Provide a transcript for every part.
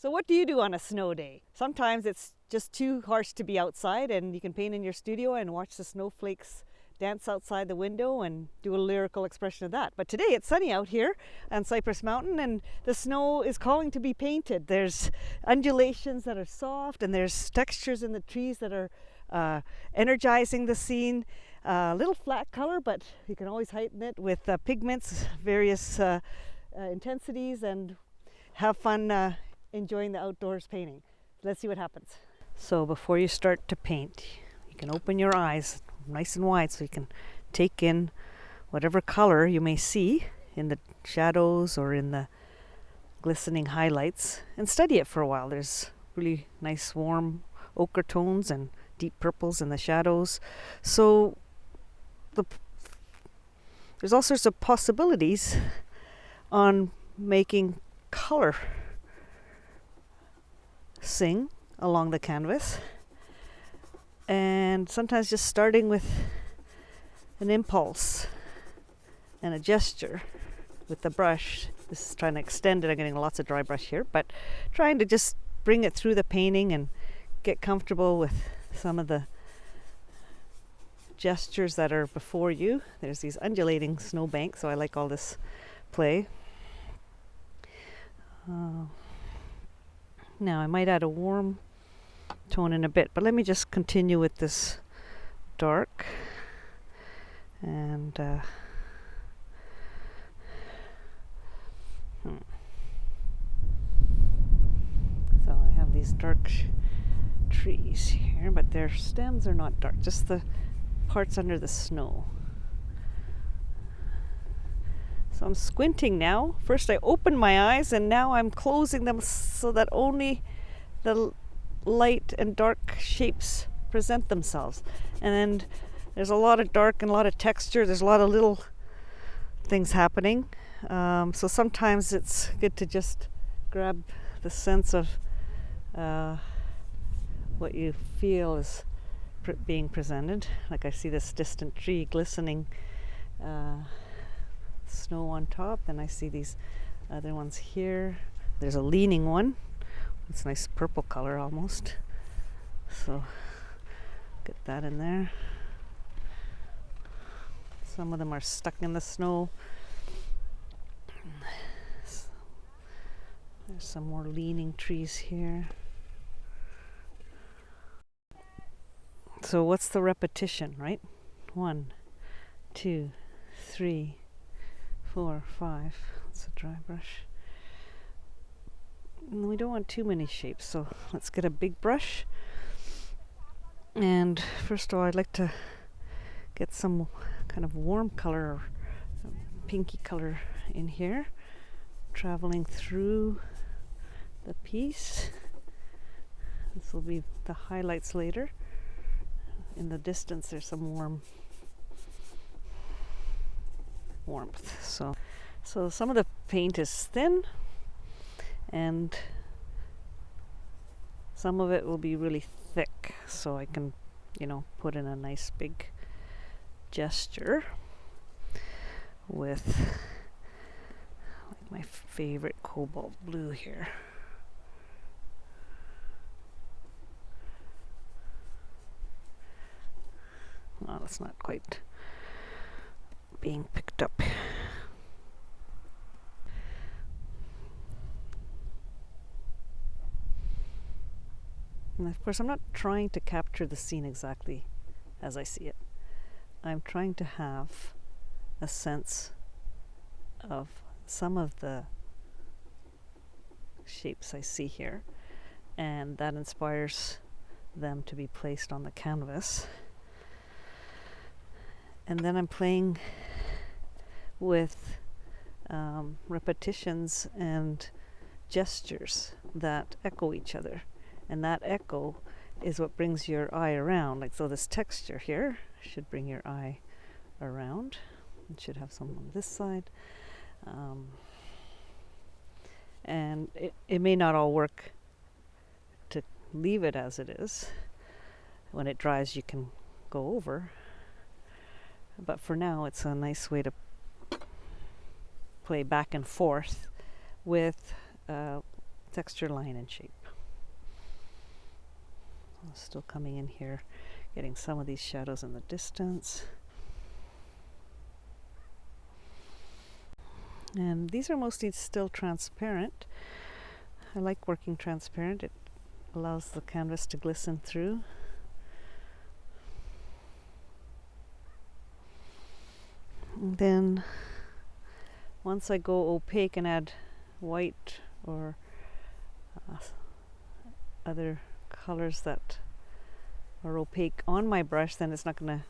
So what do you do on a snow day? Sometimes it's just too harsh to be outside and you can paint in your studio and watch the snowflakes dance outside the window and do a lyrical expression of that. But today it's sunny out here on Cypress Mountain and the snow is calling to be painted. There's undulations that are soft and there's textures in the trees that are energizing the scene. A little flat color, but you can always heighten it with pigments, various intensities, and have fun enjoying the outdoors painting. Let's see what happens. So before you start to paint, you can open your eyes nice and wide so you can take in whatever color you may see in the shadows or in the glistening highlights and study it for a while. There's really nice warm ochre tones and deep purples in the shadows. So there's all sorts of possibilities on making color sing along the canvas, and sometimes just starting with an impulse and a gesture with the brush. This is trying to extend it. I'm getting lots of dry brush here, but trying to just bring it through the painting and get comfortable with some of the gestures that are before you. There's these undulating snowbanks, so I like all this play. Now I might add a warm tone in a bit, but let me just continue with this dark. And so I have these dark trees here, but their stems are not dark, just the parts under the snow. So I'm squinting now. First I opened my eyes and now I'm closing them so that only the light and dark shapes present themselves. And then there's a lot of dark and a lot of texture. There's a lot of little things happening. So sometimes it's good to just grab the sense of what you feel is being presented. Like I see this distant tree glistening, snow on top, then I see these other ones here. There's a leaning one. It's nice purple color almost. So get that in there. Some of them are stuck in the snow. There's some more leaning trees here. So what's the repetition, right? 1, 2, 3, 4, 5. That's a dry brush. And we don't want too many shapes, so let's get a big brush. And first of all, I'd like to get some kind of warm color or pinky color in here, traveling through the piece. This will be the highlights later. In the distance, there's some warmth. So some of the paint is thin, and some of it will be really thick. So I can, put in a nice big gesture with my favorite cobalt blue here. Well, it's not quite being picked up. And of course, I'm not trying to capture the scene exactly as I see it. I'm trying to have a sense of some of the shapes I see here, and that inspires them to be placed on the canvas. And then I'm playing with repetitions and gestures that echo each other. And that echo is what brings your eye around. Like, so this texture here should bring your eye around. It should have some on this side. And it may not all work to leave it as it is. When it dries, you can go over. But for now, it's a nice way to play back and forth with texture, line, and shape. I'm still coming in here, getting some of these shadows in the distance. And these are mostly still transparent. I like working transparent. It allows the canvas to glisten through. And then once I go opaque and add white or other colors that are opaque on my brush, then it's not going to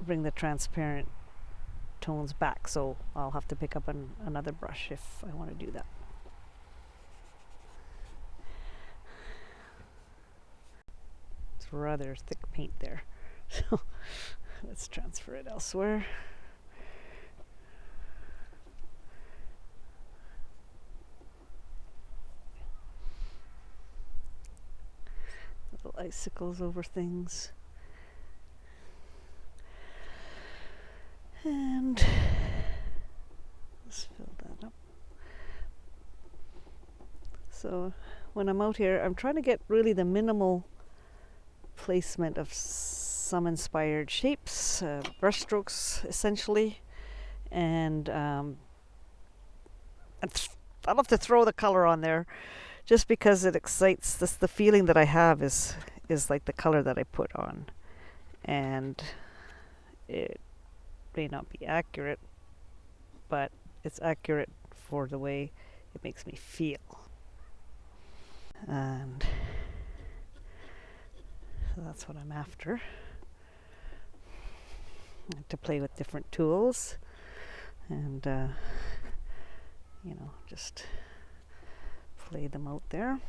bring the transparent tones back, so I'll have to pick up another brush if I want to do that. It's rather thick paint there, so let's transfer it elsewhere. Little icicles over things. And let's fill that up. So when I'm out here, I'm trying to get really the minimal placement of some inspired shapes, brush strokes essentially, and I love to throw the color on there just because it excites this. The feeling that I have is like the color that I put on, and it may not be accurate, but it's accurate for the way it makes me feel. And so that's what I'm after. I like to play with different tools and you know, just play them out there.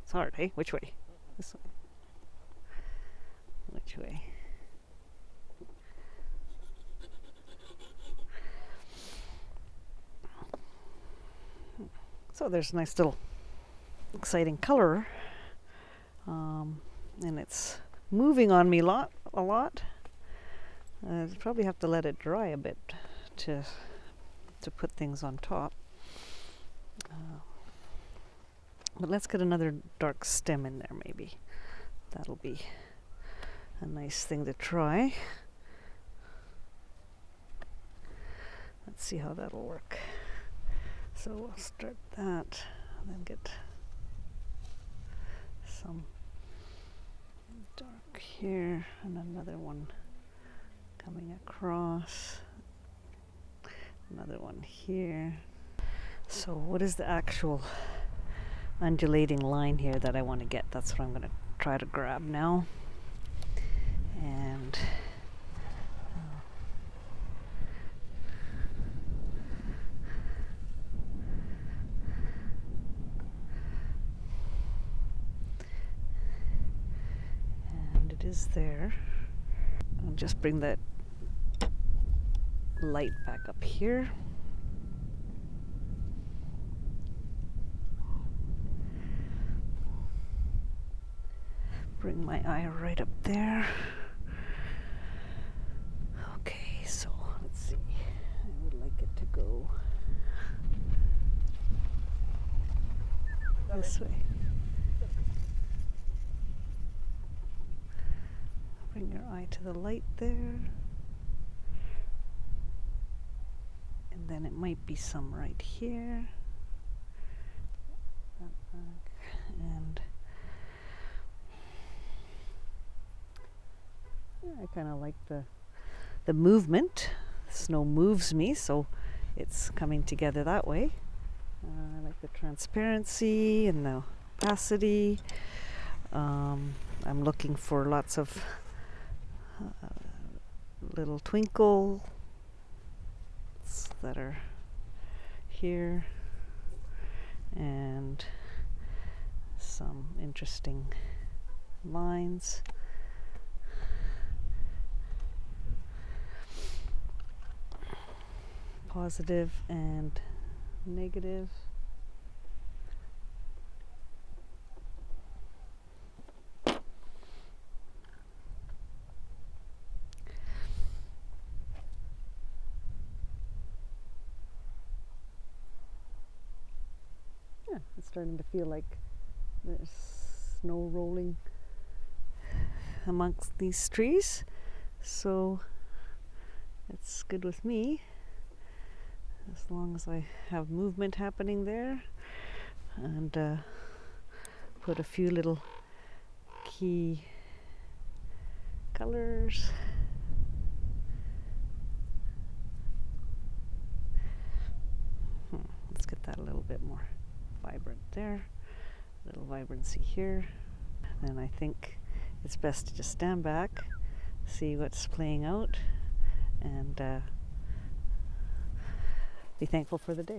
It's hard, eh? Which way? This way. Which way? So there's a nice little exciting color, and it's moving on me a lot. I probably have to let it dry a bit to put things on top. But let's get another dark stem in there maybe. That'll be a nice thing to try. Let's see how that'll work. So we'll start that and then get some dark here and another one coming across, another one here. So what is the actual undulating line here that I want to get? That's what I'm going to try to grab now. And is there. I'll just bring that light back up here. Bring my eye right up there. Okay, so let's see. I would like it to go this way. Bring your eye to the light there. And then it might be some right here. And yeah, I kind of like the movement. Snow moves me, so it's coming together that way. I like the transparency and the opacity. I'm looking for lots of little twinkles that are here and some interesting lines. Positive and negative. starting to feel like there's snow rolling amongst these trees, so it's good with me as long as I have movement happening there, and put a few little key colors. Let's get that a little bit more vibrant there, a little vibrancy here. And I think it's best to just stand back, see what's playing out, and be thankful for the day.